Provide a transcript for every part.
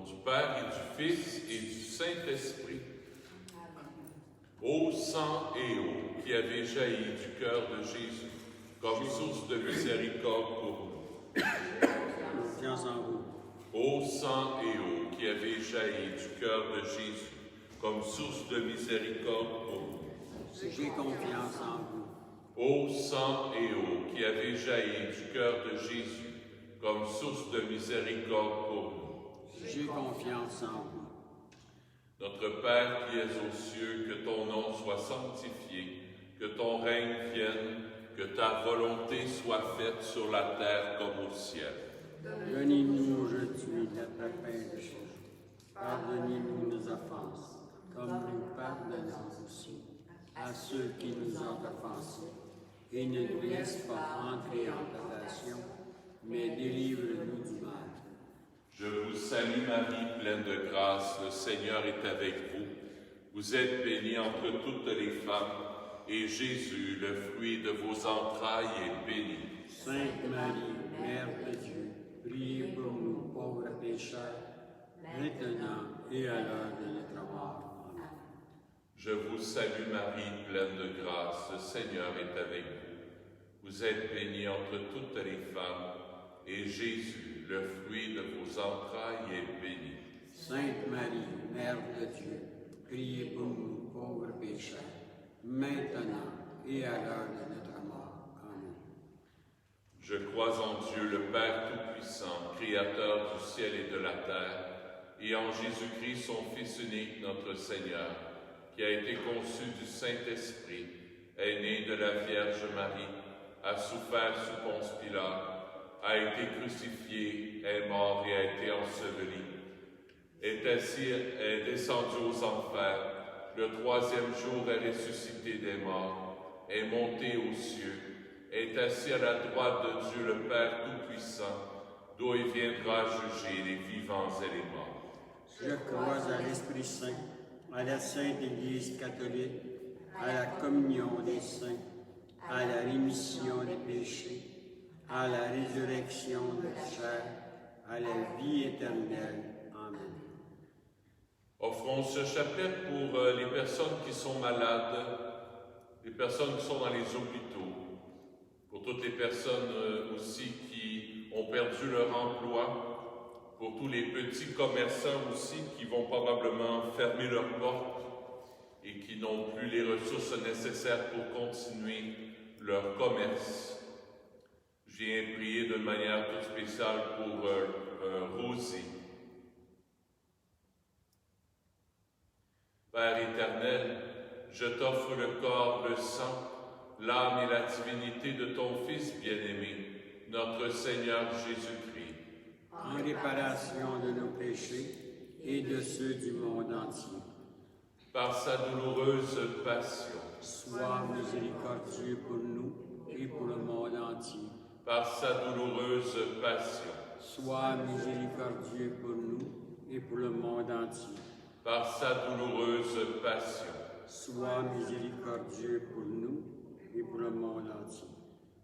du Père et du Fils et du Saint-Esprit. Ô sang et eau qui avez jailli du cœur de Jésus, comme source de miséricorde pour nous. Confiance en vous. Ô sang et eau qui avez jailli du cœur de Jésus, comme source de miséricorde pour nous. J'ai confiance en vous. Ô sang et eau qui avez jailli du cœur de Jésus, comme source de miséricorde pour nous. J'ai confiance en vous. Notre Père qui es aux cieux, que ton nom soit sanctifié, que ton règne vienne, que ta volonté soit faite sur la terre comme au ciel. Donnez-nous aujourd'hui notre pain de jour. Pardonnez-nous nos offenses, comme nous pardonnons aussi à ceux qui nous ont offensés. Et ne nous laisse pas entrer en tentation, mais délivre-nous du mal. Je vous salue Marie, pleine de grâce, le Seigneur est avec vous. Vous êtes bénie entre toutes les femmes, et Jésus, le fruit de vos entrailles, est béni. Sainte Marie, Mère de Dieu, priez pour nous pauvres pécheurs, maintenant et à l'heure de notre mort. Amen. Je vous salue Marie, pleine de grâce, le Seigneur est avec vous. Vous êtes bénie entre toutes les femmes, et Jésus, le fruit de vos entrailles, est béni. Sainte Marie, Mère de Dieu, priez pour nous pauvres pécheurs, maintenant et à l'heure de notre mort. Amen. Je crois en Dieu, le Père Tout-Puissant, Créateur du ciel et de la terre, et en Jésus-Christ, son Fils unique, notre Seigneur, qui a été conçu du Saint-Esprit, est né de la Vierge Marie, a souffert sous Ponce Pilate, a été crucifié, est mort et a été enseveli, est descendu aux enfers, le troisième jour est ressuscité des morts, est monté aux cieux, est assis à la droite de Dieu le Père Tout-Puissant, d'où il viendra juger les vivants et les morts. Je crois à l'Esprit Saint, à la Sainte Église catholique, à la communion des saints, à la rémission des péchés, à la résurrection de la chair, à la vie éternelle. Amen. Offrons ce chapelet pour les personnes qui sont malades, les personnes qui sont dans les hôpitaux, pour toutes les personnes aussi qui ont perdu leur emploi, pour tous les petits commerçants aussi qui vont probablement fermer leurs portes et qui n'ont plus les ressources nécessaires pour continuer leur commerce. Je viens prier de manière toute spéciale pour Rosie. Père éternel, je t'offre le corps, le sang, l'âme et la divinité de ton Fils bien-aimé, notre Seigneur Jésus-Christ. En réparation de nos péchés et de ceux du monde entier. Par sa douloureuse passion. Sois miséricordieux pour nous et pour le monde entier. Par sa douloureuse passion. Sois miséricordieux pour nous et pour le monde entier. Par sa douloureuse passion. Sois miséricordieux pour nous et pour le monde entier.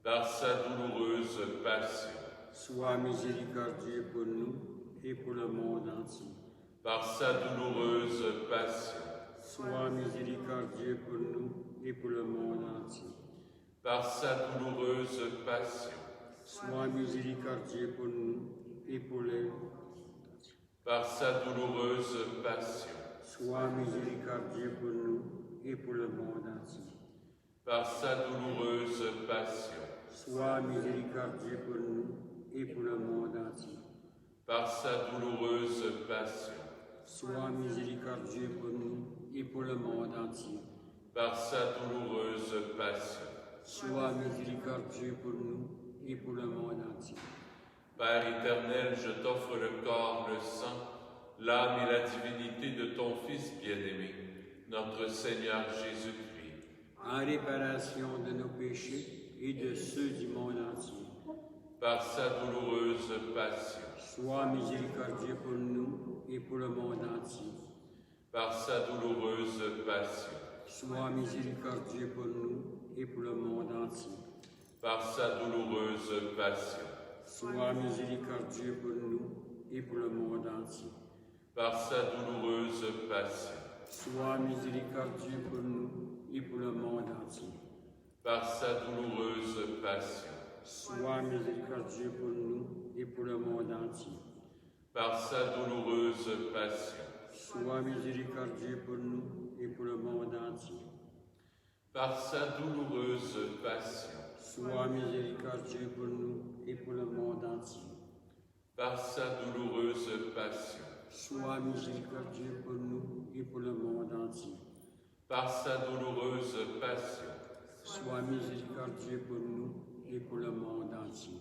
Par sa douloureuse passion. Sois miséricordieux pour nous et pour le monde entier. Par sa douloureuse passion. Sois miséricordieux pour nous et pour le monde entier. Par sa douloureuse passion. Sois miséricordieux pour nous et pour le... Par sa douloureuse passion. Sois miséricordieux pour nous et pour le monde entier. Par sa douloureuse passion. Sois miséricordieux pour nous et pour le monde entier. Par sa douloureuse passion. Sois miséricordieux pour nous et pour le monde entier. Par sa douloureuse passion. Sois miséricordieux pour nous et pour le monde entier. Père éternel, je t'offre le corps, le sang, l'âme et la divinité de ton Fils bien-aimé, notre Seigneur Jésus-Christ. En réparation de nos péchés et de ceux du monde entier. Par sa douloureuse passion. Sois miséricordieux pour nous et pour le monde entier. Par sa douloureuse passion. Sois miséricordieux pour nous et pour le monde entier. Par sa douloureuse passion. Sois miséricordieux pour nous et pour le monde entier. par sa douloureuse passion, sois miséricordieux pour nous et pour le monde entier. par sa douloureuse passion, Sois miséricordieux pour nous et pour le monde entier. par sa douloureuse passion, Sois miséricordieux pour nous et pour le monde entier. par sa douloureuse passion, Sois miséricordieux pour nous et pour le monde entier. par sa douloureuse passion, Sois miséricordieux pour nous et pour le monde entier. par sa douloureuse passion, Sois miséricordieux pour nous et pour le monde entier.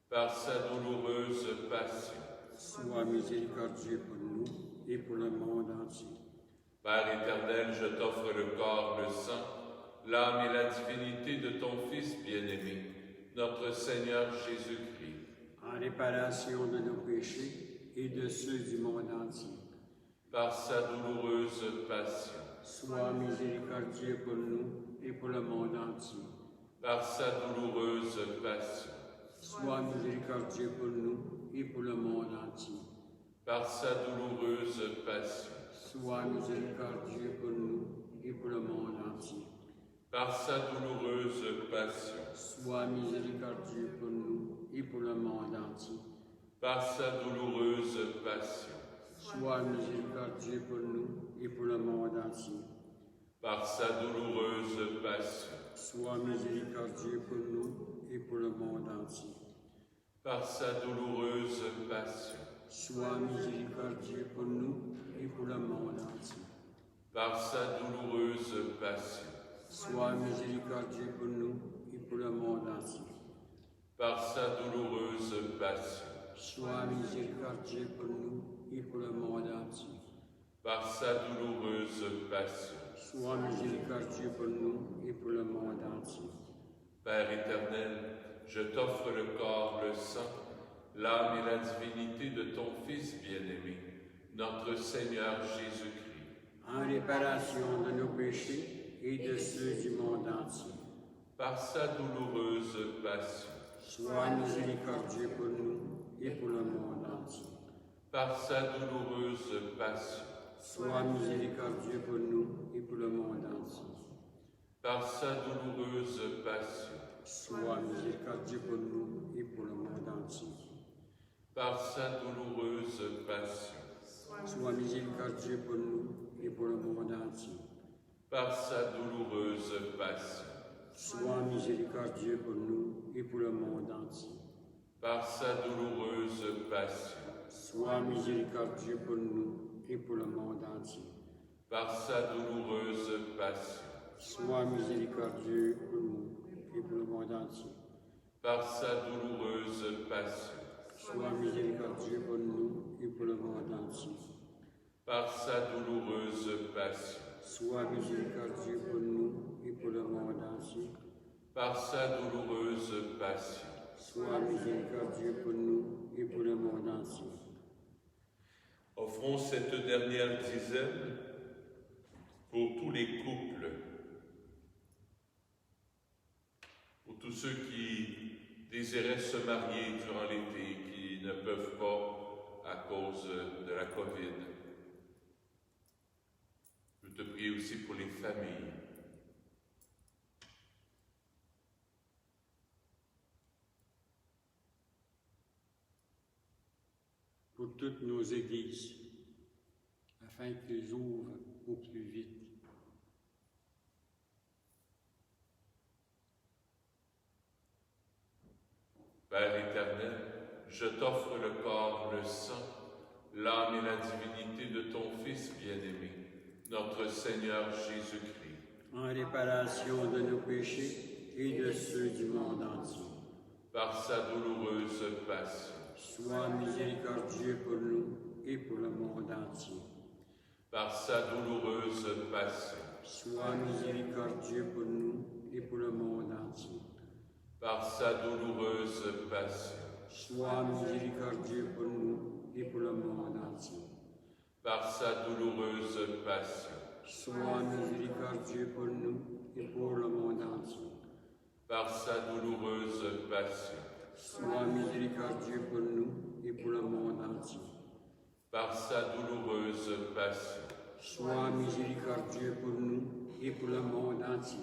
par sa douloureuse passion, Sois miséricordieux pour nous et pour le monde entier. Père éternel, je t'offre le corps, le sang, l'âme et la divinité de ton Fils bien-aimé, notre Seigneur Jésus-Christ, En réparation de nos péchés et de ceux du monde entier. par sa douloureuse passion, Sois miséricordieux pour nous et pour le monde entier. par sa douloureuse passion, Sois miséricordieux pour nous et pour le monde entier. par sa douloureuse passion, Sois miséricordieux pour nous et pour le monde entier. par sa douloureuse passion, Sois miséricordieux pour nous et pour le monde entier. par sa douloureuse passion, Sois miséricordieux pour nous et pour le monde entier. par sa douloureuse passion, Sois miséricordieux pour nous et pour le monde entier. par sa douloureuse passion, Sois miséricordieux pour nous et pour le monde entier. par sa douloureuse passion, Sois miséricordieux pour nous et pour le monde entier. par sa douloureuse passion, Sois miséricordieux pour nous et pour le monde entier. par sa douloureuse passion. Sois miséricordieux pour nous et pour le monde entier. Père éternel, je t'offre le corps, le sang, l'âme et la divinité de ton Fils bien-aimé, notre Seigneur Jésus-Christ, En réparation de nos péchés et de ceux du monde entier. par sa douloureuse passion, Sois miséricordieux pour nous et pour le monde entier. par sa douloureuse passion, Sois miséricordieux pour nous et pour le monde entier. par sa douloureuse passion, Sois miséricordieux pour nous et pour le monde entier. par sa douloureuse passion, Sois miséricordieux pour nous et pour le monde entier. par sa douloureuse passion, Sois miséricordieux pour nous et pour le monde entier. par sa douloureuse passion, Sois miséricordieux pour nous et pour le monde entier. par sa douloureuse passion, Sois miséricordieux pour nous et pour le monde entier. par sa douloureuse passion, Sois miséricordieux pour nous et pour le monde entier. par sa douloureuse passion, Sois miséricordieux pour nous et pour le monde entier. par sa douloureuse passion. Sois miséricordieux pour nous et pour le monde entier. Offrons cette dernière dizaine pour tous les couples, pour tous ceux qui désiraient se marier durant l'été, qui ne peuvent pas à cause de la COVID. Je te prie aussi pour les familles. Pour toutes nos églises, afin qu'elles ouvrent au plus vite. Père éternel, je t'offre le corps, le sang, l'âme et la divinité de ton Fils bien-aimé, notre Seigneur Jésus-Christ, En réparation de nos péchés et de ceux du monde entier. par sa douloureuse passion, Sois miséricordieux pour nous et pour le monde entier. par sa douloureuse passion, Sois miséricordieux pour nous et pour le monde entier. par sa douloureuse passion, Sois miséricordieux pour nous et pour le monde entier. par sa douloureuse passion, Sois miséricordieux pour nous et pour le monde entier. par sa douloureuse passion, Sois miséricordieux pour nous et pour le monde entier. par sa douloureuse passion, sois miséricordieux pour nous et pour le monde entier.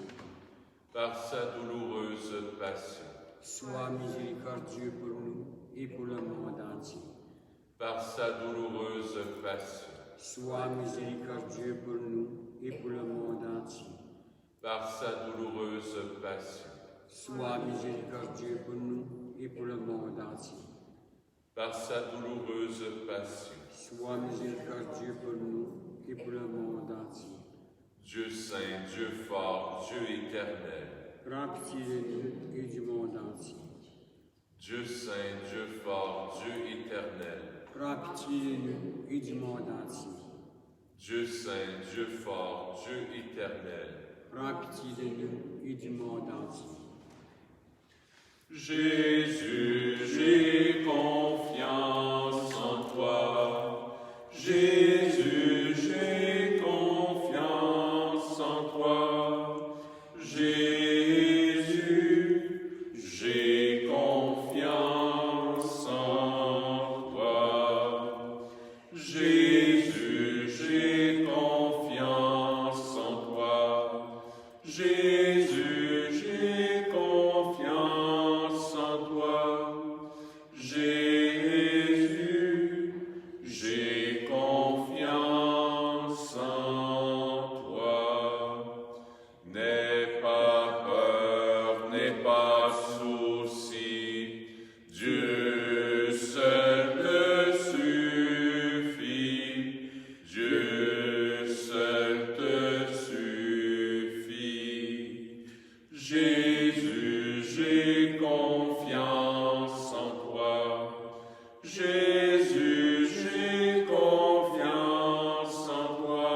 par sa douloureuse passion, Sois miséricordieux pour nous et pour le monde entier. par sa douloureuse passion, Sois miséricordieux pour nous et pour le monde entier. par sa douloureuse passion, Sois miséricordieux pour nous et pour le monde entier. par sa douloureuse passion. Sois miséricordieux pour nous et pour le monde entier. Dieu saint, Dieu fort, Dieu éternel, Prends pitié de nous et du monde entier. Dieu saint, Dieu fort, Dieu éternel, Prends pitié de nous et du monde entier. Dieu saint, Dieu fort, Dieu éternel. Prends pitié de nous et du monde entier. Jésus, j'ai confiance en toi. Jésus, j'ai confiance en toi. Jésus, j'ai confiance en toi. Jésus, j'ai confiance en toi. Jésus, j'ai confiance en toi. Jésus, j'ai confiance en toi. N'aie pas peur, n'aie pas souci, Dieu seul te suffit, Dieu seul te suffit. Jésus, j'ai confiance en toi. Jésus, j'ai confiance en toi.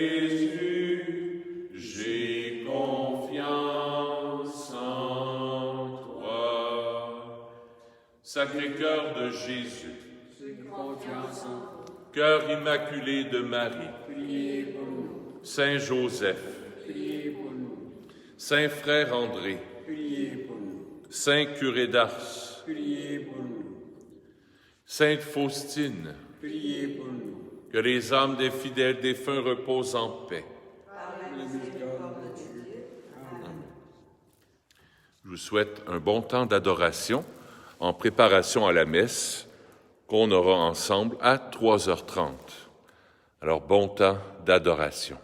Jésus, j'ai confiance en toi. Sacré-Cœur de Jésus, Confiance en toi. Cœur immaculé de Marie, Priez pour nous. Saint Joseph, Priez pour nous. Saint Frère André, Priez pour nous. Saint Curé d'Ars, Priez pour nous. Sainte Faustine, Priez pour nous. que les âmes des fidèles défunts reposent en paix. Le miséricorde de Dieu. Amen. Je vous souhaite un bon temps d'adoration en préparation à la messe qu'on aura ensemble à 3h30. Alors, bon temps d'adoration.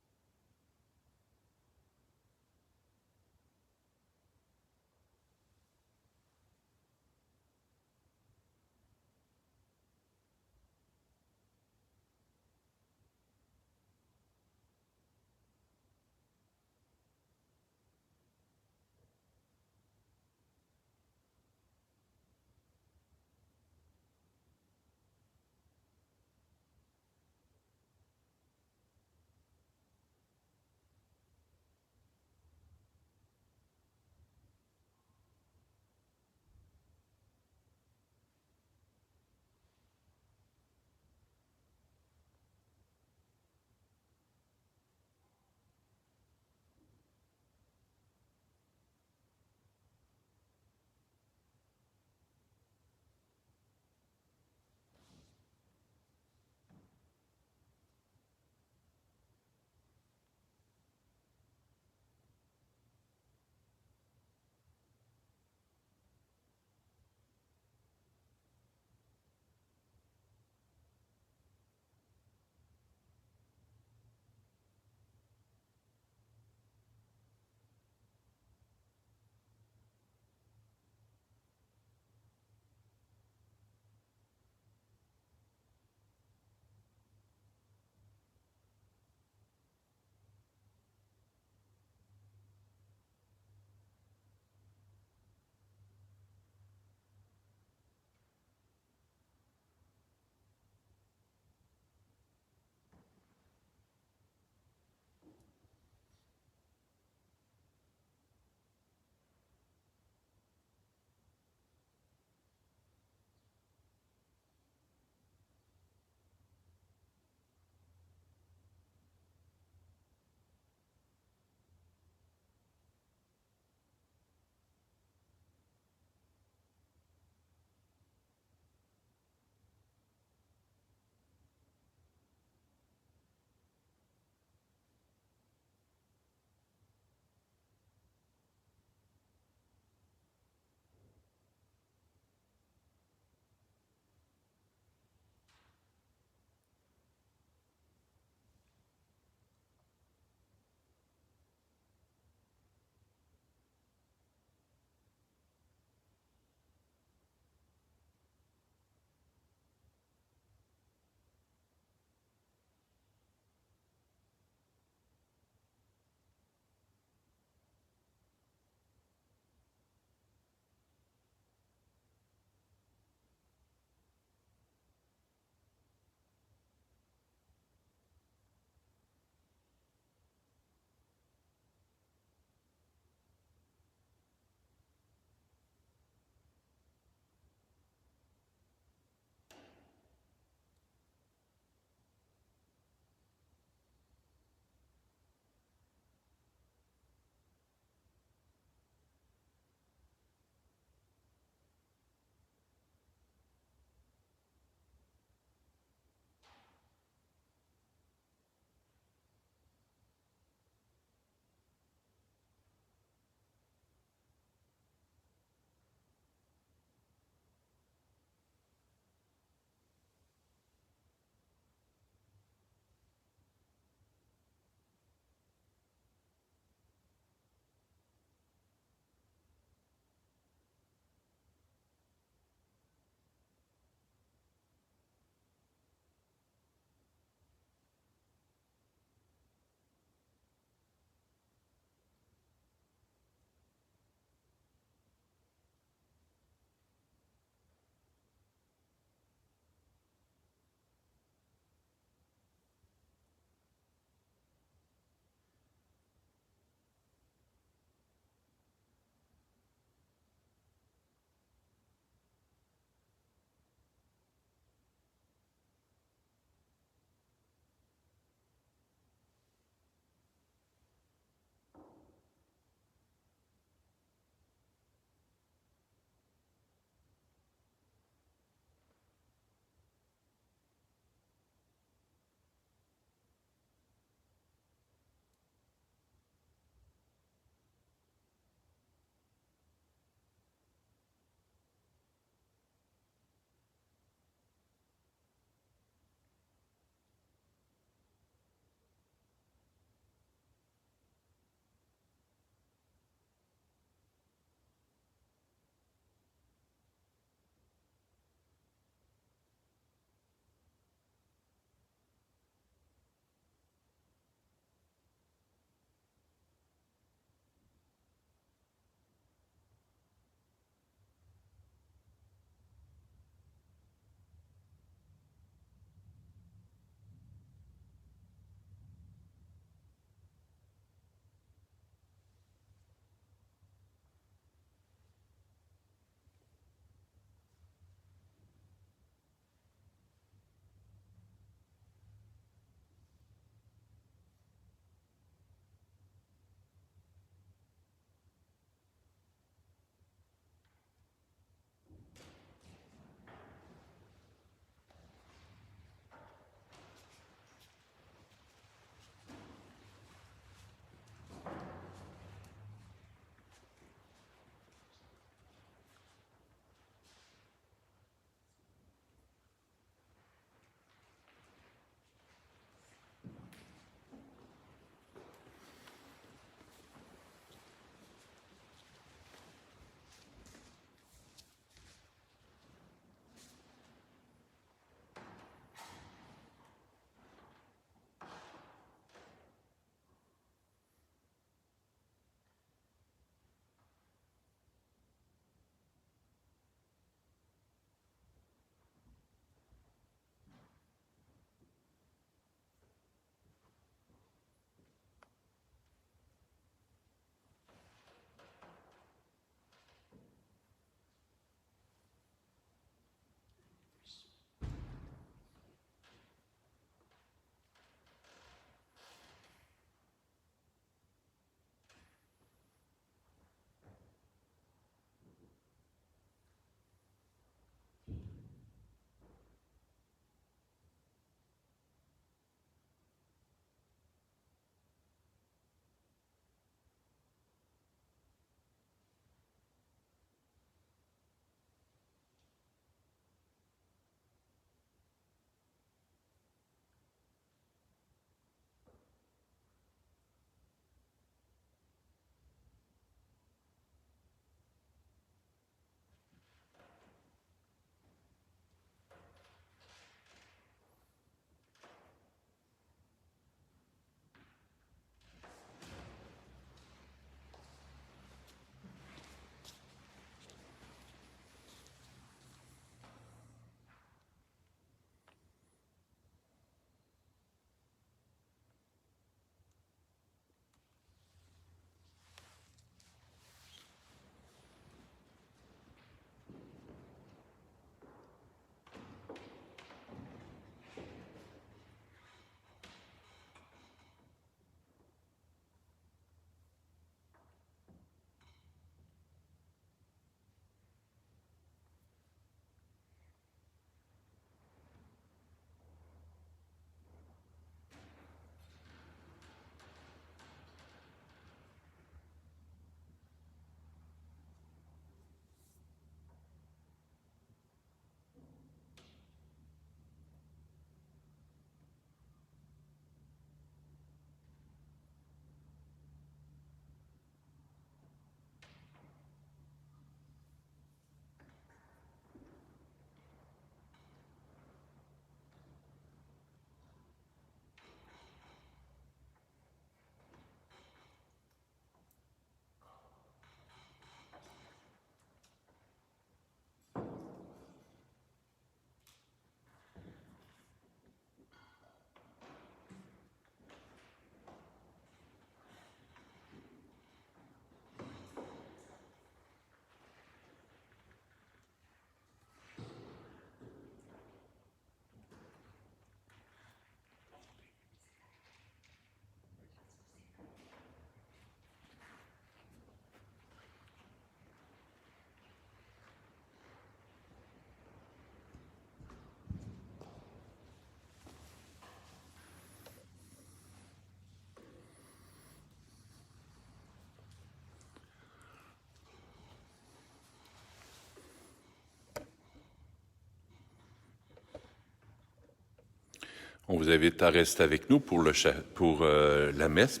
On vous invite à rester avec nous pour la messe,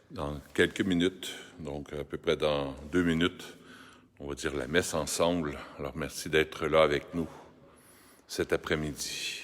dans quelques minutes, donc à peu près dans 2 minutes. On va dire la messe ensemble. Alors merci d'être là avec nous cet après-midi.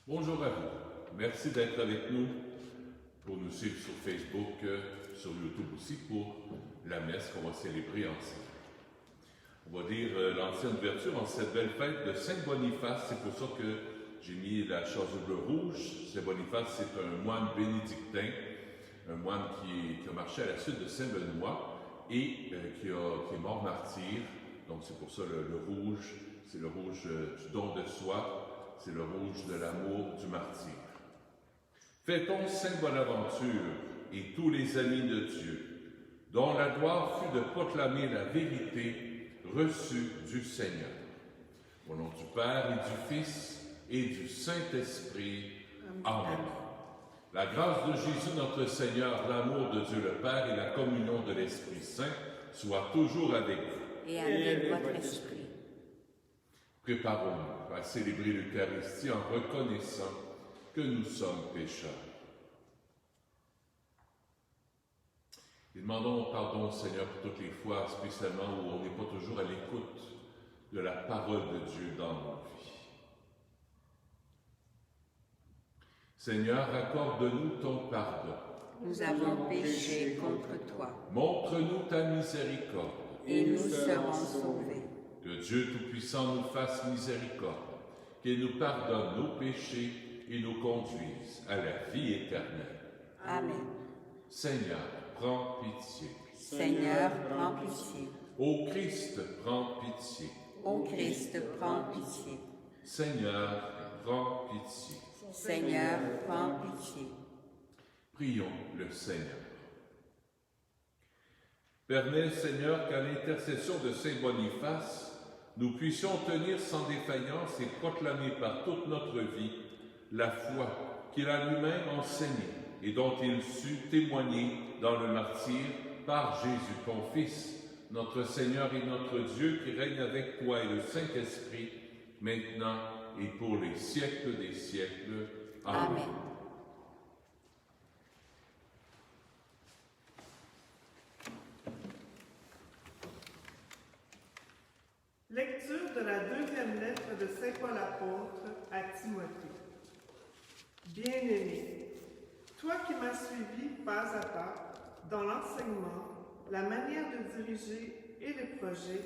Bonjour à vous. Merci d'être avec nous pour nous suivre sur Facebook, sur YouTube aussi pour la messe qu'on va célébrer ensemble. On va dire l'ancienne ouverture en cette belle fête de Saint Boniface. C'est pour ça que j'ai mis la chasuble rouge. Saint Boniface, c'est un moine bénédictin, un moine qui a marché à la suite de Saint Benoît et qui est mort martyr. Donc c'est pour ça le rouge, c'est le rouge du don de soi. C'est le rouge de l'amour du martyr. Fêtons Saint Bonaventure et tous les amis de Dieu, dont la gloire fut de proclamer la vérité reçue du Seigneur. Au nom du Père et du Fils et du Saint-Esprit. Amen. La grâce de Jésus notre Seigneur, l'amour de Dieu le Père et la communion de l'Esprit Saint soient toujours avec vous. Et avec votre esprit. Préparons-nous à célébrer l'Eucharistie en reconnaissant que nous sommes pécheurs. Et demandons pardon au Seigneur pour toutes les fois, spécialement où on n'est pas toujours à l'écoute de la parole de Dieu dans nos vies. Seigneur, accorde-nous ton pardon. Nous avons péché contre toi. Montre-nous ta miséricorde. Et nous serons sauvés. Que Dieu Tout-Puissant nous fasse miséricorde, qu'il nous pardonne nos péchés et nous conduise à la vie éternelle. Amen. Seigneur, prends pitié. Seigneur, prends pitié. Ô Christ, prends pitié. Ô Christ, prends pitié. Seigneur, prends pitié. Seigneur, prends pitié. Prions le Seigneur. Permets, Seigneur, qu'à l'intercession de Saint Boniface, nous puissions tenir sans défaillance et proclamer par toute notre vie la foi qu'il a lui-même enseignée et dont il sut témoigner dans le martyre par Jésus, ton Fils, notre Seigneur et notre Dieu, qui règne avec toi et le Saint-Esprit, maintenant et pour les siècles des siècles. Amen. Amen. Lecture de la deuxième lettre de Saint Paul apôtre à Timothée. Bien-aimé, toi qui m'as suivi pas à pas dans l'enseignement, la manière de diriger et les projets,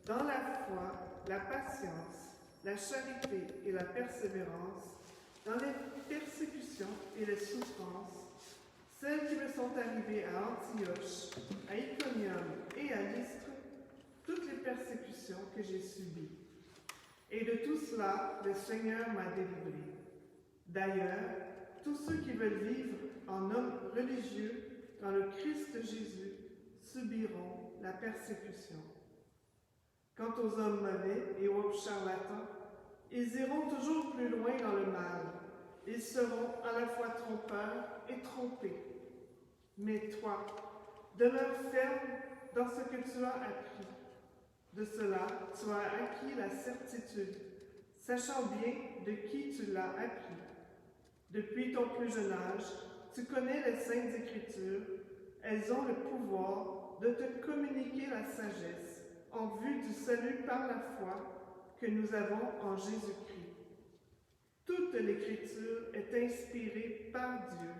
dans la foi, la patience, la charité et la persévérance, dans les persécutions et les souffrances, celles qui me sont arrivées à Antioche, à Iconium et à Lystre, toutes les persécutions que j'ai subies. Et de tout cela, le Seigneur m'a délivré. D'ailleurs, tous ceux qui veulent vivre en hommes religieux dans le Christ Jésus subiront la persécution. Quant aux hommes mauvais et aux charlatans, ils iront toujours plus loin dans le mal. Ils seront à la fois trompeurs et trompés. Mais toi, demeure ferme dans ce que tu as appris. De cela, tu as acquis la certitude, sachant bien de qui tu l'as appris. Depuis ton plus jeune âge, tu connais les Saintes Écritures. Elles ont le pouvoir de te communiquer la sagesse en vue du salut par la foi que nous avons en Jésus-Christ. Toute l'Écriture est inspirée par Dieu.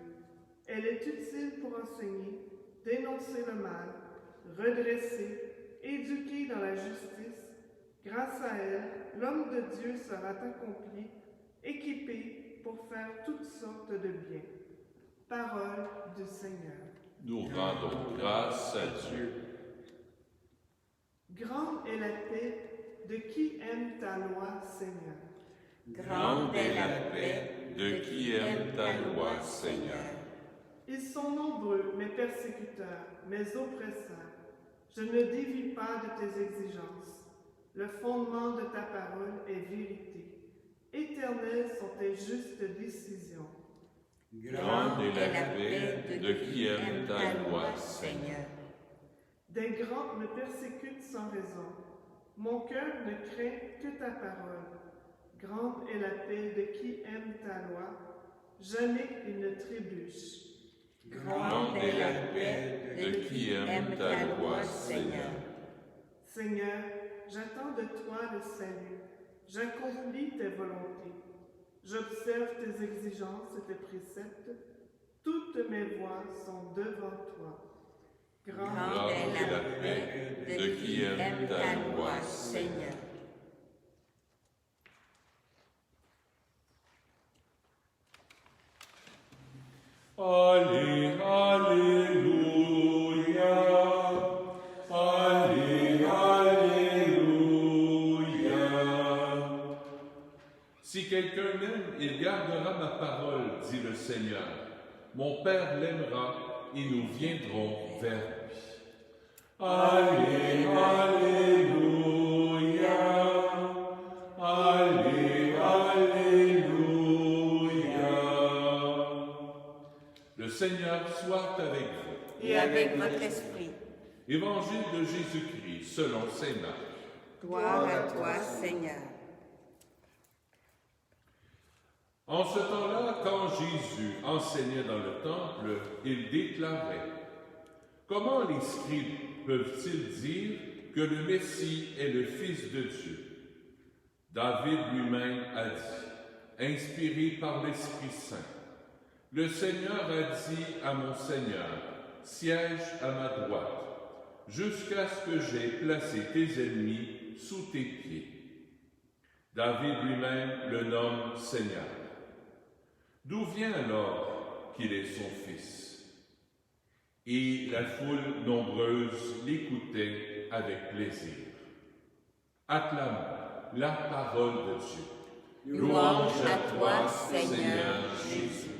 Elle est utile pour enseigner, dénoncer le mal, redresser, éduquer dans la justice. Grâce à elle, l'homme de Dieu sera accompli, équipé pour faire toutes sortes de biens. Parole du Seigneur. Nous rendons grâce à Dieu. Grande est la paix de qui aime ta loi, Seigneur. Grande est la paix de qui aime ta loi, Seigneur. Ils sont nombreux, mes persécuteurs, mes oppresseurs. Je ne dévie pas de tes exigences. Le fondement de ta parole est vérité. Éternelles sont tes justes décisions. Grande est la paix de qui aime ta loi, Seigneur. Des grands me persécutent sans raison. Mon cœur ne craint que ta parole. Grande est la paix de qui aime ta loi. Jamais il ne trébuche. Grande est la paix de qui aime ta loi, Seigneur. Seigneur, j'attends de toi le salut. J'accomplis tes volontés. J'observe tes exigences et tes préceptes. Toutes mes voies sont devant toi. Grande est la paix de qui aime ta loi, Seigneur. Allez, alléluia. Allez, alléluia. Si quelqu'un m'aime, il gardera ma parole, dit le Seigneur. Mon Père l'aimera et nous viendrons vers lui. Allez, alléluia. Allez, alléluia. Le Seigneur soit avec vous. Et avec votre esprit. Évangile de Jésus-Christ selon saint Marc. Gloire à toi, Seigneur. En ce temps-là, quand Jésus enseignait dans le temple, il déclarait: Comment les scribes peuvent-ils dire que le Messie est le Fils de Dieu? David lui-même a dit, inspiré par l'Esprit Saint, le Seigneur a dit à mon Seigneur, siège à ma droite, jusqu'à ce que j'aie placé tes ennemis sous tes pieds. David lui-même le nomme Seigneur. D'où vient alors qu'il est son fils? Et la foule nombreuse l'écoutait avec plaisir. Acclamons la parole de Dieu. Louange à toi, Seigneur Jésus.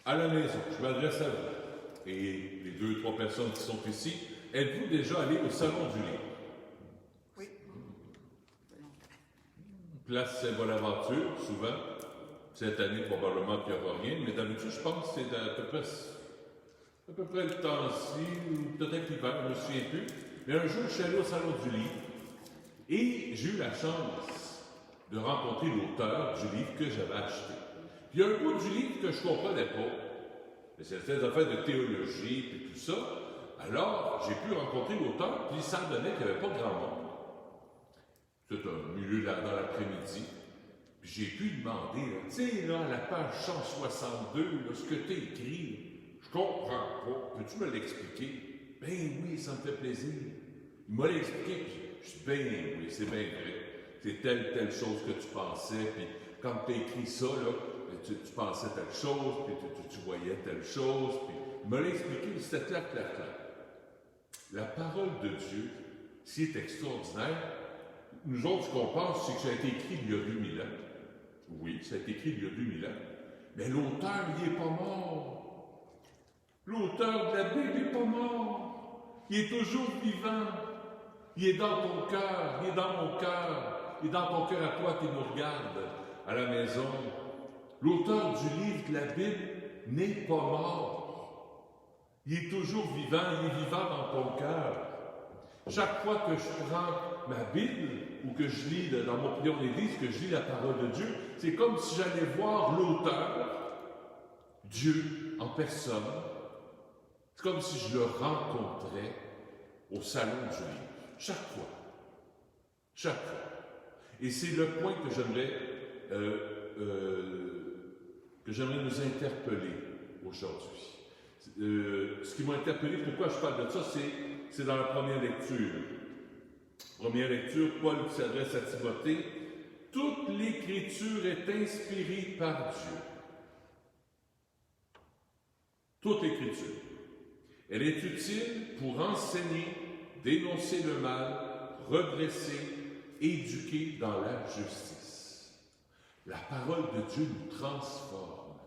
À la maison, je m'adresse à vous et les 2 ou 3 personnes qui sont ici. Êtes-vous déjà allé au Salon du Livre? Oui. Place Saint-Bonaventure, souvent. Cette année, probablement qu'il n'y aura rien, mais d'habitude, je pense que c'est à peu près le temps-ci, ou peut-être l'hiver, je ne me souviens plus. Mais un jour, je suis allé au Salon du Livre et j'ai eu la chance de rencontrer l'auteur du livre que j'avais acheté. Puis il y a un bout du livre que je ne comprenais pas. C'est des affaires de théologie et tout ça. Alors, j'ai pu rencontrer l'auteur, puis ça donnait qu'il n'y avait pas grand monde. C'est un milieu dans l'après-midi. Puis j'ai pu demander, tu sais, là, à la page 162, là, ce que tu as écrit, je comprends pas. Peux-tu me l'expliquer? Ben oui, ça me fait plaisir. Il m'a expliqué, puis je dis, ben oui, c'est bien vrai. C'est telle chose que tu pensais, puis quand tu as écrit ça, là, tu pensais telle chose, puis tu voyais telle chose, puis il m'a expliqué, c'était clair. La parole de Dieu, ce qui est extraordinaire, nous autres, ce qu'on pense, c'est que ça a été écrit il y a 2000 ans. Oui, ça a été écrit il y a 2000 ans. Mais l'auteur, il n'est pas mort. L'auteur de la Bible n'est pas mort. Il est toujours vivant. Il est dans ton cœur. Il est dans mon cœur. Il est dans ton cœur à toi qui nous regarde à la maison. L'auteur du livre de la Bible n'est pas mort. Il est toujours vivant. Il est vivant dans ton cœur. Chaque fois que je prends ma Bible ou que je lis dans mon prière d'église, que je lis la parole de Dieu, c'est comme si j'allais voir l'auteur, Dieu en personne. C'est comme si je le rencontrais au salon du livre. Chaque fois. Et c'est le point que j'aimerais nous interpeller aujourd'hui. Ce qui m'a interpellé, pourquoi je parle de ça, c'est dans la première lecture. Première lecture, Paul qui s'adresse à Timothée. Toute l'Écriture est inspirée par Dieu. Toute l'Écriture. Elle est utile pour enseigner, dénoncer le mal, redresser, éduquer dans la justice. La parole de Dieu nous transforme.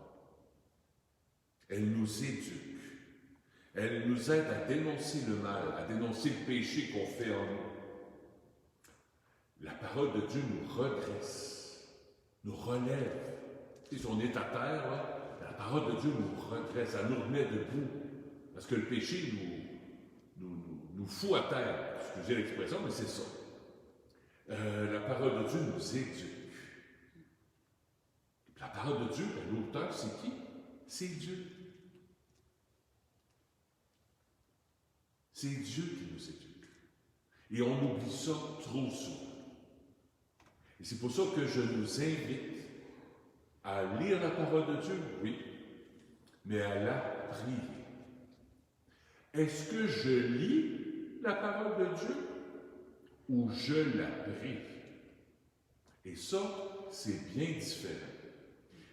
Elle nous éduque. Elle nous aide à dénoncer le mal, à dénoncer le péché qu'on fait en nous. La parole de Dieu nous redresse, nous relève. Si on est à terre, là, la parole de Dieu nous redresse, elle nous remet debout. Parce que le péché nous fout à terre. Excusez l'expression, mais c'est ça. La parole de Dieu nous éduque. La parole de Dieu, l'auteur, c'est qui? C'est Dieu. C'est Dieu qui nous éduque. Et on oublie ça trop souvent. Et c'est pour ça que je nous invite à lire la parole de Dieu, oui, mais à la prier. Est-ce que je lis la parole de Dieu ou je la prie? Et ça, c'est bien différent.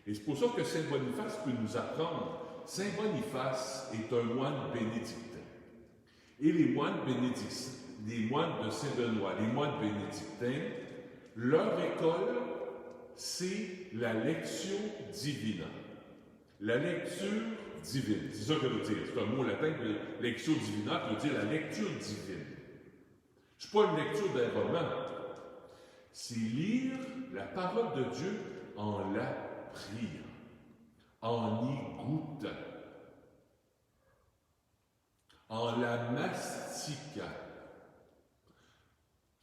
Et c'est pour ça que Saint Boniface peut nous apprendre. Saint Boniface est un moine bénédictin. Et les moines de Saint-Benoît, les moines bénédictins, leur école, c'est la lectio divina. La lecture divine. C'est ça que veut dire. C'est un mot latin que lectio divina veut dire la lecture divine. Ce n'est pas une lecture d'un roman. C'est lire la parole de Dieu en la priant, en y goûtant, en la mastiquant.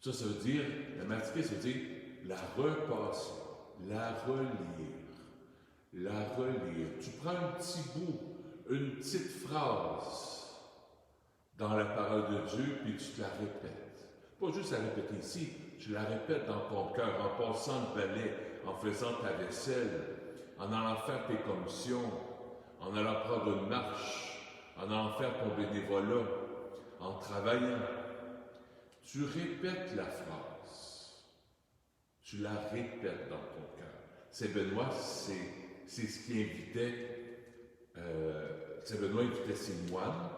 Ça veut dire, la mastiquer, ça veut dire la repasser, la relire. Tu prends un petit bout, une petite phrase dans la parole de Dieu, puis tu te la répètes. Pas juste la répéter ici, tu la répètes dans ton cœur, en passant le balai, en faisant ta vaisselle, en allant faire tes commissions, en allant prendre une marche, en allant faire ton bénévolat, en travaillant. Tu répètes la phrase. Tu la répètes dans ton cœur. Saint Benoît, c'est ce qui invitait, Saint Benoît invitait ses moines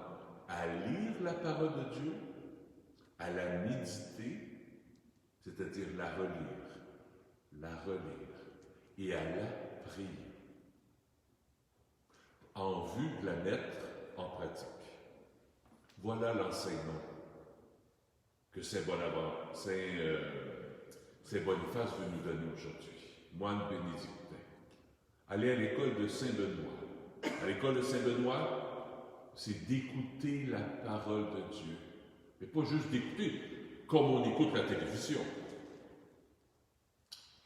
à lire la parole de Dieu, à la méditer, c'est-à-dire la relire, et à la prier, en vue de la mettre en pratique. Voilà l'enseignement que Saint Boniface veut nous donner aujourd'hui, moine bénédictin. Allez à l'école de Saint-Benoît. À l'école de Saint-Benoît, c'est d'écouter la parole de Dieu. Mais pas juste d'écouter, comme on écoute la télévision.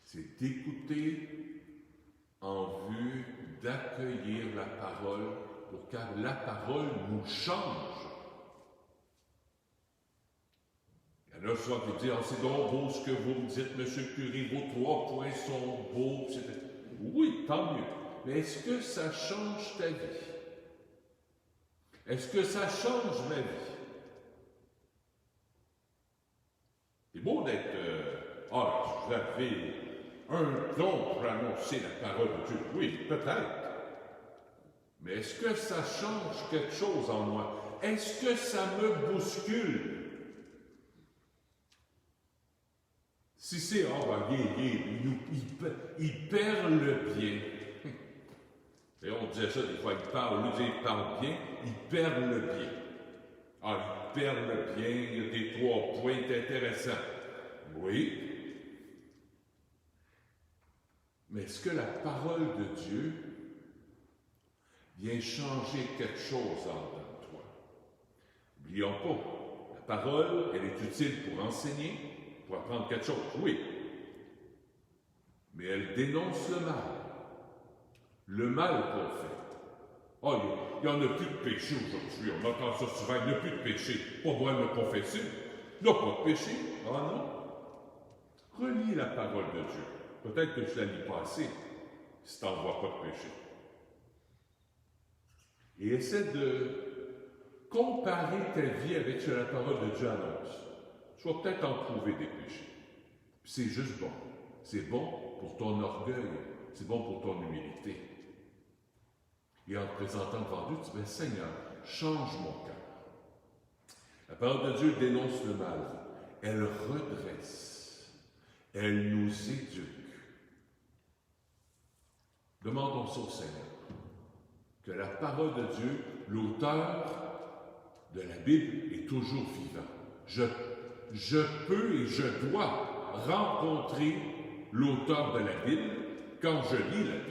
C'est d'écouter en vue d'accueillir la parole pour que la parole nous change. Il y Il y en a souvent qui disent, c'est donc beau ce que vous me dites, monsieur le curé, vos 3 points sont beaux. Oui, tant mieux. Mais est-ce que ça change ta vie? Est-ce que ça change ma vie? C'est beau d'être... vous avez un don pour annoncer la parole de Dieu. Oui, peut-être. Mais est-ce que ça change quelque chose en moi? Est-ce que ça me bouscule? Si c'est, il perd le bien. Et on disait ça des fois, il parle, lui dit, il parle bien, il perd le bien. Il perd le bien, il y a des 3 points intéressants. Oui. Mais est-ce que la parole de Dieu vient changer quelque chose en toi? N'oublions pas, la parole, elle est utile pour enseigner, pour apprendre quelque chose, oui. Mais elle dénonce le mal qu'on fait. Il n'y en a plus de péché aujourd'hui. On entend ça souvent, il n'y a plus de péché. Pas besoin de me confesser. Il n'y a pas de péché. Non. Relis la parole de Dieu. Peut-être que tu la lis pas assez, si tu n'en vois pas de péché. Et essaie de comparer ta vie avec ce que la parole de Dieu annonce. Tu vas peut-être en trouver des péchés. Puis c'est juste bon. C'est bon pour ton orgueil. C'est bon pour ton humilité. Et en te présentant devant Dieu, tu dis, Seigneur, change mon cœur. La parole de Dieu dénonce le mal. Elle redresse. Elle nous éduque. Demandons ça au Seigneur. Que la parole de Dieu, l'auteur de la Bible, est toujours vivant. Je peux et je dois rencontrer l'auteur de la Bible quand je lis la Bible.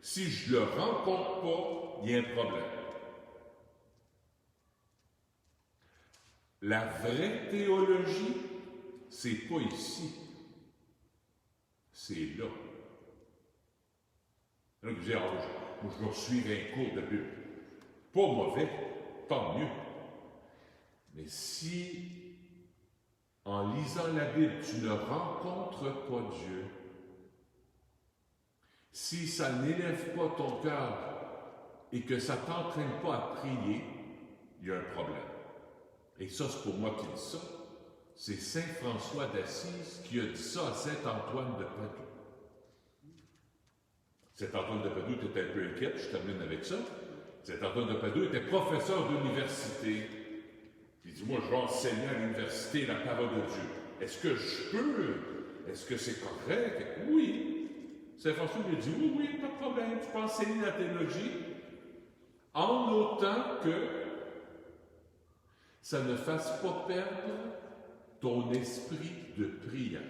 Si je ne le rencontre pas, il y a un problème. La vraie théologie, c'est pas ici. C'est là. Là, vous dites, je vais suivre un cours de Bible. Pas mauvais, tant mieux. Mais si, en lisant la Bible, tu ne rencontres pas Dieu, si ça n'élève pas ton cœur et que ça ne t'entraîne pas à prier, il y a un problème. Et ça, c'est pour moi qui dis ça. C'est Saint François d'Assise qui a dit ça à Saint Antoine de Padoue. Saint Antoine de Padoue était un peu inquiète, je termine avec ça. Saint Antoine de Padoue était professeur d'université. Il dit, moi, je vais enseigner à l'université la parole de Dieu. Est-ce que je peux? Est-ce que c'est correct? Oui. Saint François lui dit, oui, pas de problème, tu peux enseigner la théologie, en autant que ça ne fasse pas perdre ton esprit de prière.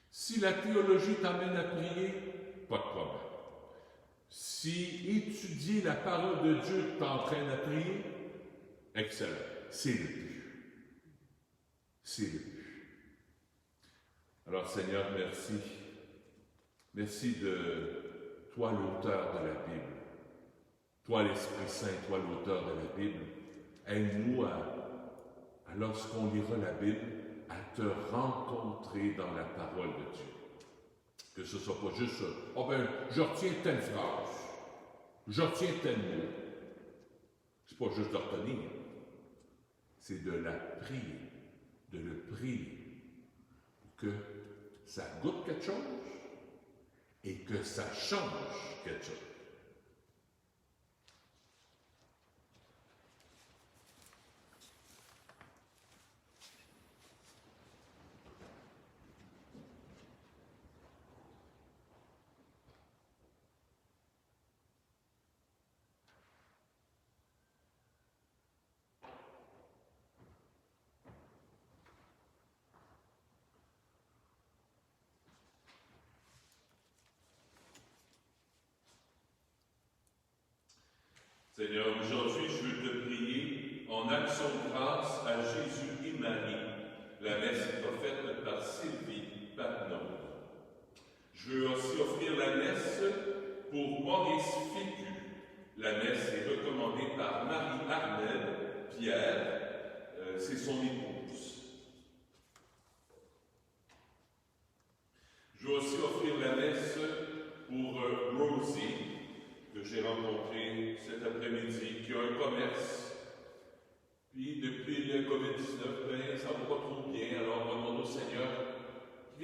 Si la théologie t'amène à prier, pas de problème. Si étudier la parole de Dieu t'entraîne à prier, excellent. C'est le but. C'est le but. Alors, Seigneur, merci. Merci de toi, l'auteur de la Bible. Toi, l'Esprit Saint, toi, l'auteur de la Bible. Aide-nous lorsqu'on lira la Bible, à te rencontrer dans la parole de Dieu. Que ce ne soit pas juste, je retiens telle phrase, je retiens tel mot. C'est pas juste de retenir, c'est de la prier, de le prier, pour que ça goûte quelque chose et que ça change quelque chose. Seigneur, aujourd'hui, je veux te prier en action de grâce à Jésus et Marie. La messe est offerte par Sylvie Patnaud. Je veux aussi offrir la messe pour Maurice Fécu. La messe est recommandée par Marie Arnel Pierre, c'est son épouse.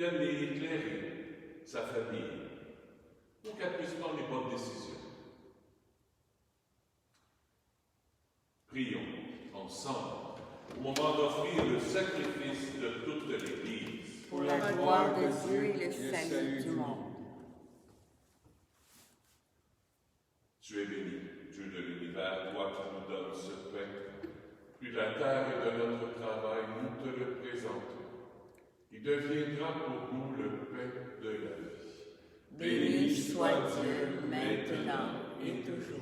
vienne éclairer sa famille, pour qu'elle puisse prendre les bonnes décisions. Prions ensemble au moment d'offrir le sacrifice de toute l'Église. Pour la gloire de Dieu et le salut du monde. Tu es béni, Dieu de l'univers, toi qui nous donnes ce pain. Puis la terre et de notre travail, nous te le présentons. Il deviendra pour nous le pain de la vie. Béni soit Dieu maintenant et toujours.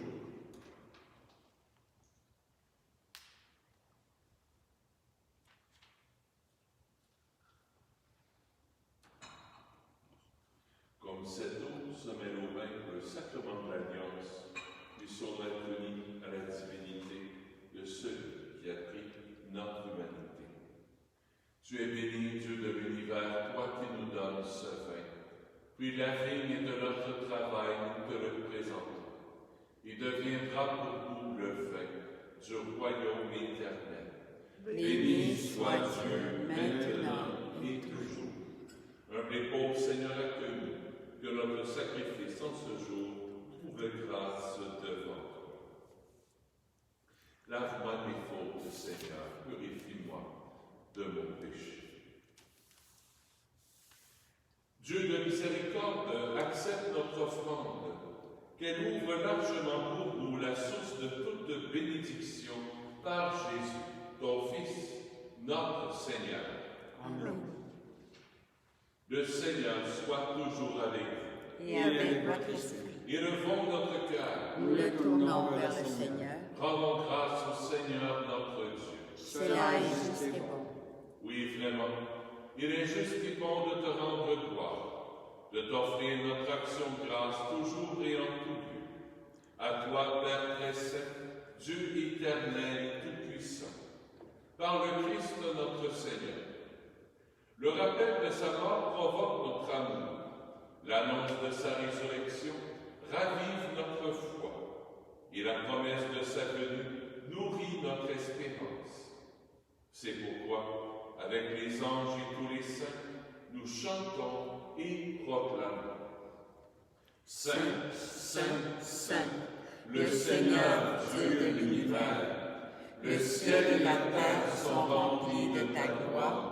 Comme cette eau se mêle au vin pour le sacrement de l'Alliance, ils sont maintenus à la divinité de celui qui a pris notre humanité. Tu es béni, Dieu de l'univers, toi qui nous donnes ce vin. Puis la vigne de notre travail, nous te le présentons. Il deviendra pour nous le vin du royaume éternel. Béni soit Dieu maintenant et toujours. Humble et pauvre Seigneur, accueille-nous, que notre sacrifice en ce jour trouve grâce devant toi. Lave-moi de mes fautes, Seigneur, purifie-moi de mon péché. Dieu de miséricorde, accepte notre offrande, qu'elle ouvre largement pour nous la source de toute bénédiction par Jésus, ton Fils, notre Seigneur. Amen. Le Seigneur soit toujours avec vous. Et avec votre esprit, Élevons notre cœur. nous le tournons vers le Seigneur. Rendons grâce au Seigneur notre Dieu. Cela est juste et bon. Oui, vraiment, il est juste et bon de te rendre gloire, de t'offrir notre action de grâce toujours et en tout lieu. À toi, Père très saint, Dieu éternel et tout-puissant, par le Christ notre Seigneur. Le rappel de sa mort provoque notre amour. L'annonce de sa résurrection ravive notre foi. Et la promesse de sa venue nourrit notre espérance. C'est pourquoi, avec les anges et tous les saints, nous chantons et proclamons. Saint, Saint, Saint, le Seigneur Dieu de l'univers, le ciel et la terre sont remplis de ta gloire.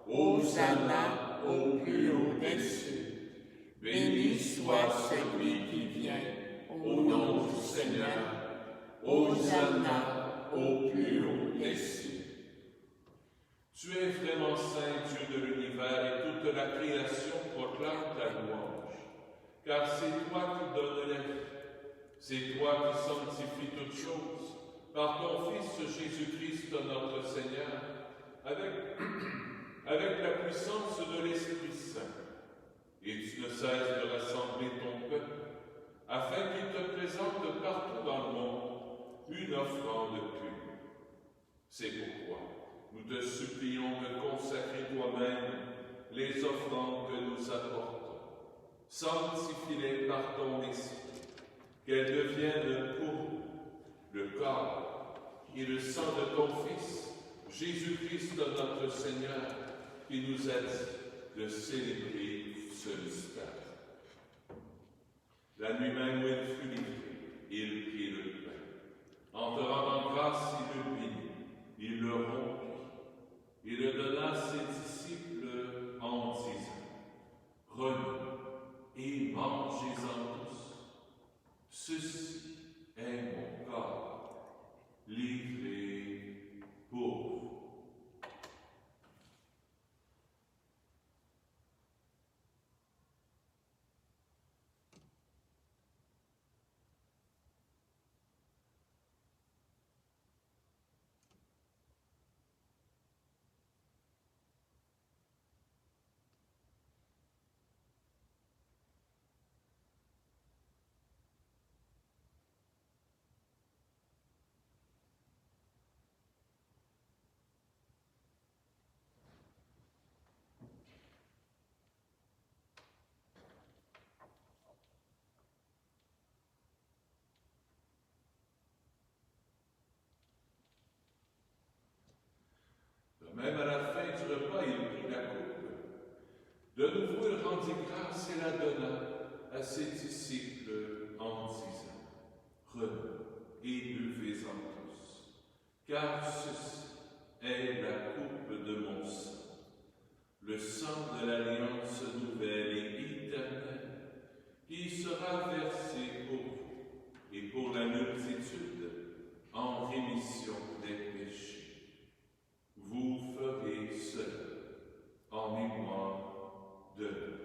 Hosanna au plus haut des cieux. Béni soit celui qui vient au nom du Seigneur. Hosanna au plus haut des cieux. Tu es vraiment saint, Dieu de l'univers, et toute la création proclame ta louange. Car c'est toi qui donnes la vie. C'est toi qui sanctifies toutes choses par ton Fils Jésus-Christ, notre Seigneur, avec la puissance de l'Esprit Saint. Et tu ne cesses de rassembler ton peuple, afin qu'il te présente partout dans le monde une offrande pure. C'est pourquoi nous te supplions de consacrer toi-même les offrandes que nous apportons. Sanctifie-les par ton Esprit, qu'elles deviennent pour nous le corps et le sang de ton Fils, Jésus-Christ notre Seigneur, qui nous a dit de célébrer ce mystère. La nuit même où il fut livré, il prit le pain. En te rendant grâce, il le bénit, il le rompit, il le donna à ses disciples en disant: Prenez et mangez-en tous. Ceci est mon corps, livré pour vous. rendit grâce et la donna à ses disciples en disant, prenez et buvez-en tous, car ceci est la coupe de mon sang, le sang de l'alliance nouvelle et éternelle, qui sera versé pour vous et pour la multitude en rémission des péchés. Vous ferez cela en mémoire de nous.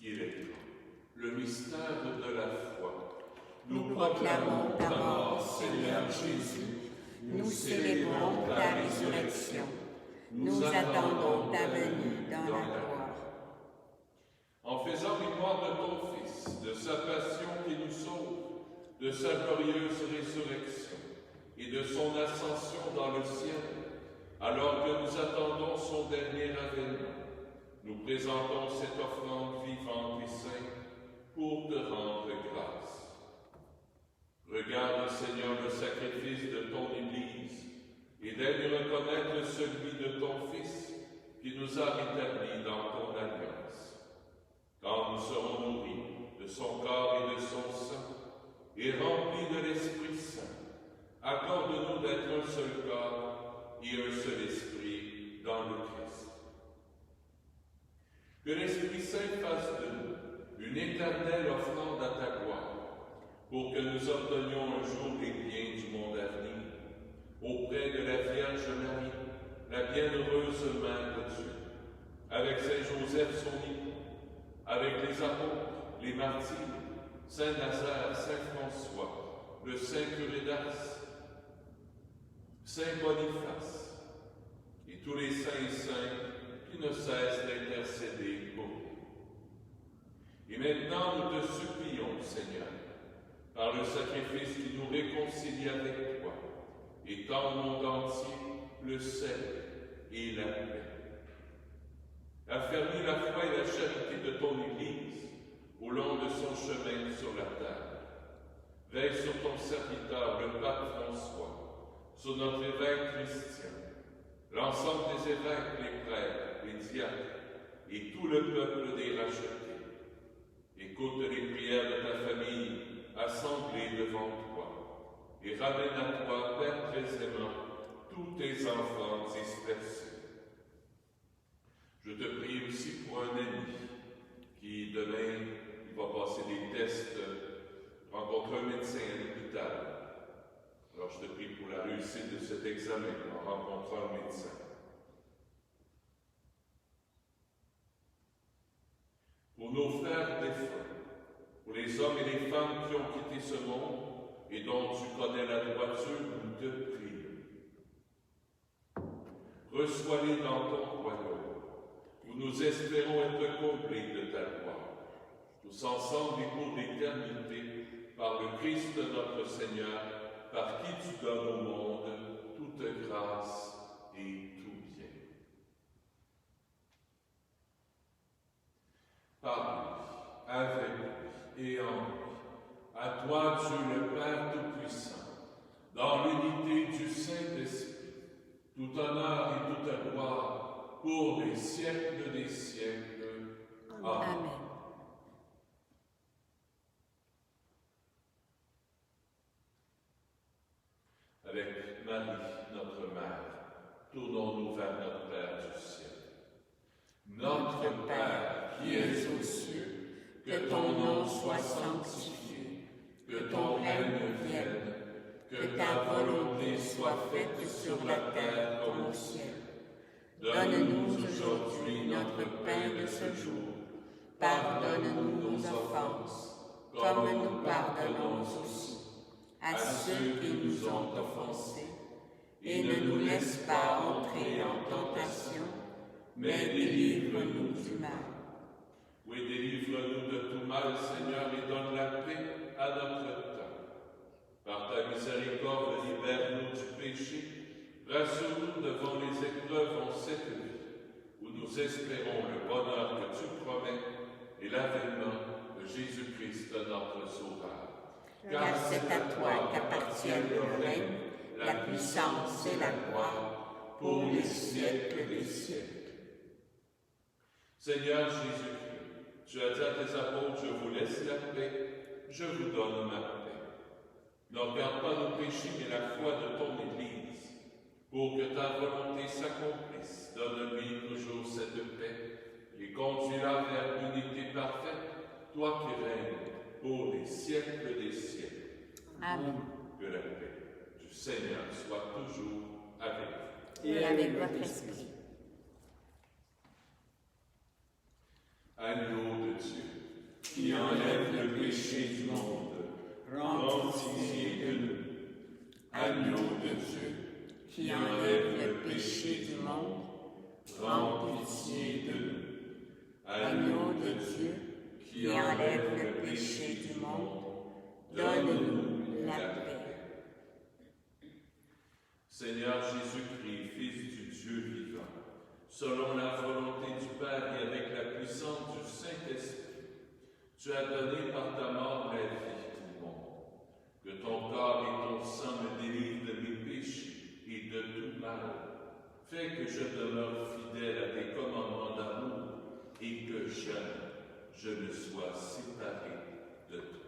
Il est grand, le mystère de la foi. Nous proclamons ta mort, Seigneur Jésus. Nous célébrons ta résurrection. Nous attendons ta venue dans la gloire. En faisant mémoire de ton Fils, de sa passion qui nous sauve, de sa glorieuse résurrection et de son ascension dans le ciel, alors que nous attendons son dernier avènement, nous présentons cette offrande vivante et sainte pour te rendre grâce. Regarde, Seigneur, le sacrifice de ton Église et d'aide reconnaître celui de ton Fils qui nous a rétablis dans ton alliance. Quand nous serons nourris de son corps et de son sang et remplis de l'Esprit Saint, accorde-nous d'être un seul corps et un seul esprit dans le Christ. Que l'Esprit Saint fasse de nous une éternelle offrande à ta gloire, pour que nous obtenions un jour les biens du monde à venir, auprès de la Vierge Marie, la bienheureuse Mère de Dieu, avec Saint Joseph son époux, avec les apôtres, les martyrs, Saint Nazaire, Saint François, le Saint curé d'Ars, Saint Boniface, et tous les saints et saintes qui ne cessent d'intercéder pour nous. Et maintenant, nous te supplions, Seigneur, par le sacrifice qui nous réconcilie avec toi, étends au monde entier le salut et la paix. Affermis la foi et la charité de ton Église au long de son chemin sur la terre. Veille sur ton serviteur, le pape François, sur notre évêque Christian, l'ensemble des évêques, les prêtres, les diacres et tout le peuple des rachetés. Écoute les prières de ta famille assemblée devant toi et ramène à toi, Père très aimant, tous tes enfants dispersés. Je te prie aussi pour un ami qui, demain, il va passer des tests, rencontrer un médecin à l'hôpital. Alors je te prie pour la réussite de cet examen en rencontrant un médecin. Pour nos frères défunts, pour les hommes et les femmes qui ont quitté ce monde et dont tu connais la droiture, nous te prions. Reçois-les dans ton royaume, où nous espérons être comblés de ta gloire, tous ensemble et pour l'éternité, par le Christ notre Seigneur, par qui tu donnes au monde toute grâce et tout bien. Par lui, avec lui et en lui, à toi Dieu le Père Tout-Puissant, dans l'unité du Saint-Esprit, tout honneur et toute gloire pour les siècles des siècles. Amen. Amen. Avec Marie, notre Mère, tournons-nous vers notre Père du ciel. Notre Père qui es aux cieux, que ton nom soit sanctifié, que ton règne vienne, que ta volonté soit faite sur la terre comme au ciel. Donne-nous aujourd'hui notre pain de ce jour. Pardonne-nous nos offenses, comme nous pardonnons aussi à ceux qui nous ont offensés, et ne nous laisse pas entrer en tentation, mais délivre-nous du mal. Oui, délivre-nous de tout mal, Seigneur, et donne la paix à notre temps. Par ta miséricorde, libère-nous du péché, rassure-nous devant les épreuves en cette vie, où nous espérons le bonheur que tu promets et l'avènement de Jésus-Christ, notre Sauveur. Car c'est à toi qu'appartiennent le règne, la puissance et la gloire, pour les siècles des siècles. Seigneur Jésus-Christ, tu as dit à tes apôtres, je vous laisse la paix, je vous donne ma paix. Ne regarde pas nos péchés, mais la foi de ton Église, pour que ta volonté s'accomplisse. Donne-lui toujours cette paix et conduis-la vers l'unité parfaite, toi qui règnes pour les siècles des siècles. Amen. Que la paix du Seigneur soit toujours avec vous. Et avec votre esprit. Agneau de Dieu, qui enlève le péché du monde, prends pitié de nous. Agneau de Dieu, Qui enlève le péché du monde, prends pitié de nous. agneau de Dieu, qui enlève le péché du monde, donne-nous la paix. Seigneur Jésus-Christ, Fils du Dieu vivant, selon la volonté du Père et avec la puissance du Saint-Esprit, tu as donné par ta mort la vie au monde. Que ton corps et ton sang me délivrent de mes péchés et de tout mal. Fais que je demeure fidèle à tes commandements d'amour et que jamais je ne sois séparé de toi.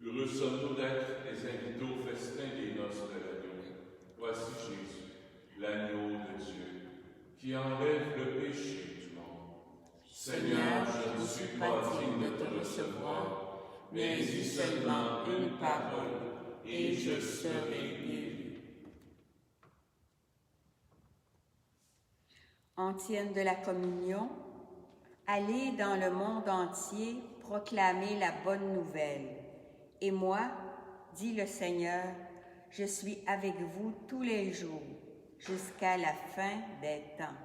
Heureux sommes-nous d'être les invités au festin des noces de l'agneau. Voici Jésus, l'agneau de Dieu, qui enlève le péché du monde. Seigneur, je ne suis pas digne de te recevoir, mais dis seulement une parole, et je serai guéri. Antienne de la communion, allez dans le monde entier proclamer la bonne nouvelle. Et moi, dit le Seigneur, je suis avec vous tous les jours, jusqu'à la fin des temps.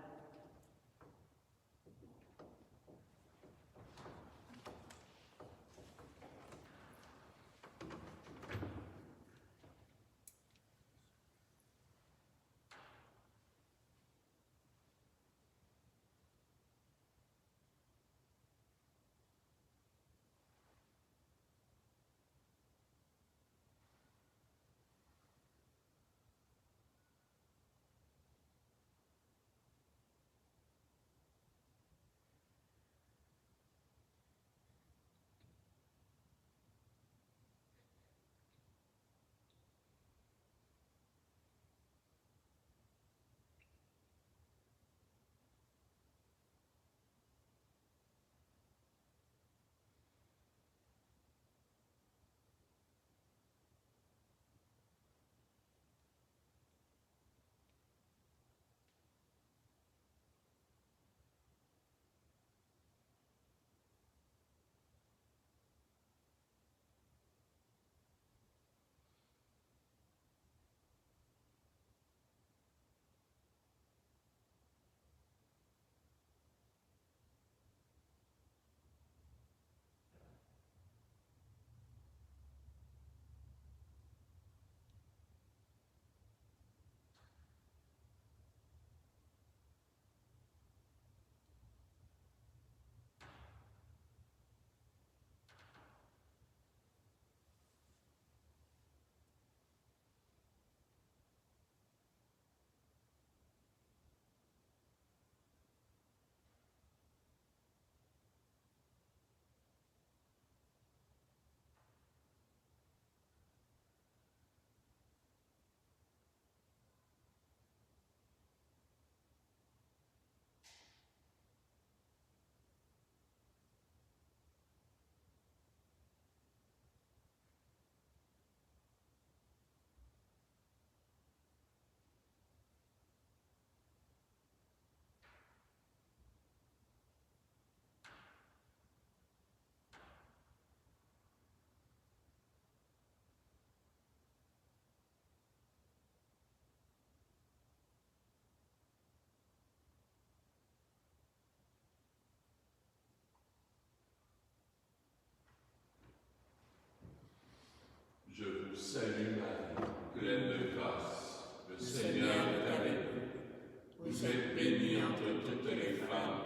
salue Marie, pleine de grâce, le Seigneur est avec vous. Vous êtes bénie entre toutes les femmes,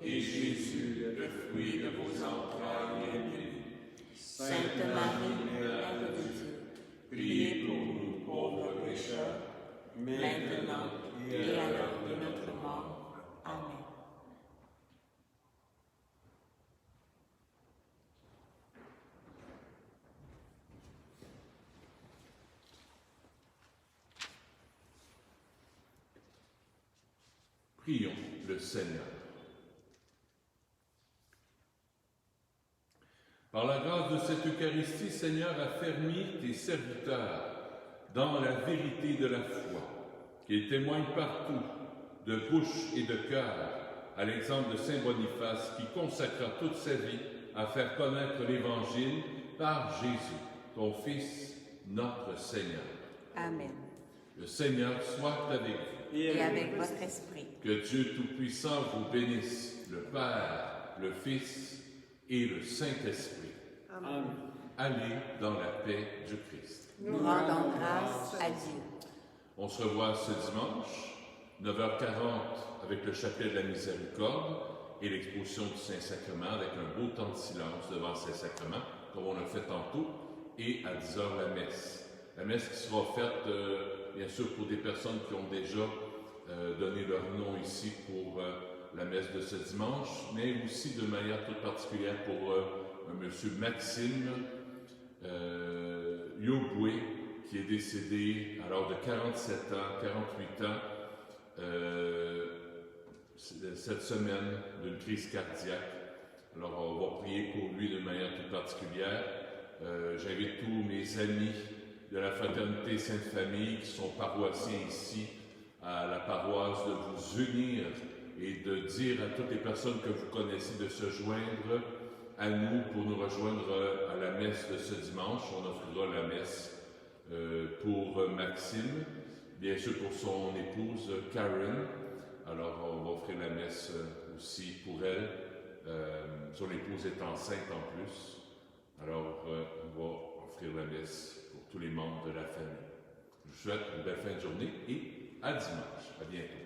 et Jésus, le fruit de vos entrailles, est béni. Sainte Marie, Mère de Dieu, Priez pour nous pauvres pécheurs, maintenant et à l'heure de notre mort. Amen. Prions le Seigneur. Par la grâce de cette Eucharistie, Seigneur, affermis tes serviteurs dans la vérité de la foi, qu'ils témoignent partout, de bouche et de cœur, à l'exemple de Saint Boniface, qui consacra toute sa vie à faire connaître l'Évangile par Jésus, ton Fils, notre Seigneur. Amen. Le Seigneur soit avec vous. Et avec votre esprit. Que Dieu Tout-Puissant vous bénisse, le Père, le Fils et le Saint-Esprit. Amen. Allez dans la paix du Christ. Nous rendons grâce à Dieu. On se revoit ce dimanche, 9h40, avec le chapelet de la Miséricorde et l'exposition du Saint-Sacrement, avec un beau temps de silence devant le Saint-Sacrement, comme on l'a fait tantôt, et à 10h la messe. La messe qui sera offerte, bien sûr, pour des personnes qui ont déjà donné leur nom ici pour la messe de ce dimanche, mais aussi de manière toute particulière pour M. Maxime Yoboué, qui est décédé à l'âge de 47 ans, 48 ans, cette semaine d'une crise cardiaque. Alors on va prier pour lui de manière toute particulière. J'invite tous mes amis de la Fraternité Sainte-Famille qui sont paroissiens ici à la paroisse de vous unir et de dire à toutes les personnes que vous connaissez de se joindre à nous pour nous rejoindre à la messe de ce dimanche. On offrira la messe pour Maxime, bien sûr pour son épouse Karen. Alors on va offrir la messe aussi pour elle. Son épouse est enceinte en plus. Alors on va offrir la messe pour tous les membres de la famille. Je vous souhaite une belle fin de journée et à dimanche. À bientôt.